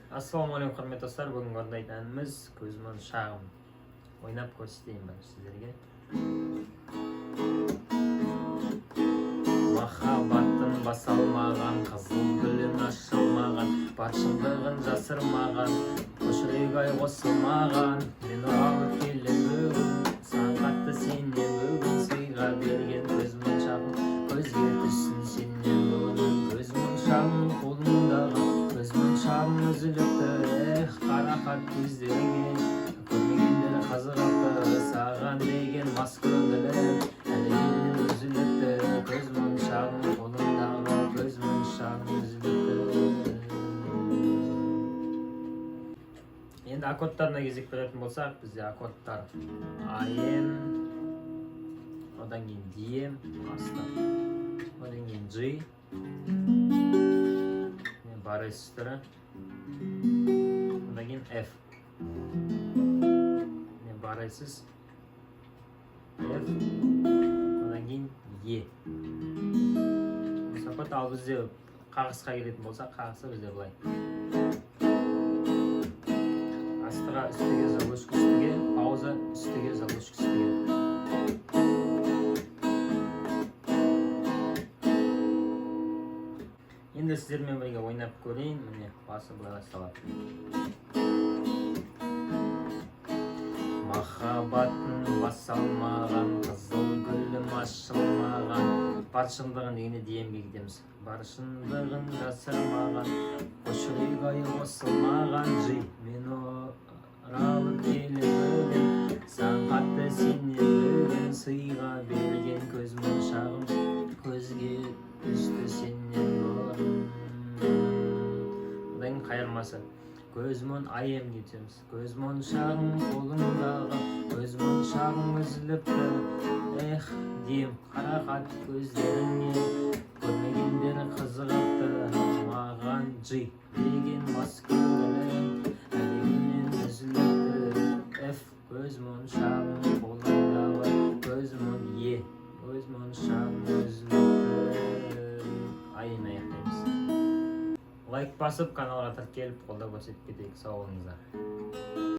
Ассалаумағалейкум құрметті достар, бүгінгі орындайтын әніміз Көзмоншағым. Ойнап көрсетейін бәрі сіздерге. Махаббаттың басалмаған, қызыл гүлін ашылмаған, бар шындығын жасырмаған, қошырегай қосылмаған. Мен алып келем бүгін, сан қатты сенен бүгін, сыйға берген көзмоншағым, көзге түссін сенен бүгін. Көзмоншағым қолыңдағы, көзмоншағым үзіліпті, қарақат көздеріңе, көрмегендер қызығыпты, саған деген мас көңілім, әлемнен үзіліпті. Көзмоншағым қолыңдағы, көзмоншағым үзіліпті. Енді аккордтарына кезек беретін болсақ, бізде аккордтар АМ, одан кейін ДМ, одан кейін G, Баррэсыз түрі, одан кейін F, Баррэсыз, F, одан кейін E. Осы аккорд, ал бізде қағысқа келетін болсақ, қағысы бізде былай. Астыға үстіге, заглушка үстіге, пауза үстіге, заглушка үстіге. Енді сіздермен бірге ойнап көрейін. Міне басы былай басталады. Махаббаттың басалмаған, қызыл гүлім ашылмаған, бар шындығын дегенде демге кетеміз. Бар шындығын жасырмаған, қошырегай қосылмаған. Жи мен оралып келем бүгін, сан қатты сенен бүгін, сыйға берген көзмоншағым, көзге түсті сенен бүгін. Одан қайырмасы. Көзмон АМ кетеміз. Көзмоншағым қолыңдағы, көзмоншағым үзіліпті, дем қарақат көздеріңе, көрмегендер қызығыпты, маған G деген мас көңілім, әлемнен үзіліпті. F көзмоншағым қолыңдағы, көзмон E, көзмоншағым үзіліпті. АМ аяқтаймыз. Лайк басып, каналға тіркеліп, қолдау көрсетіп кетейік. Сау болыңыздар.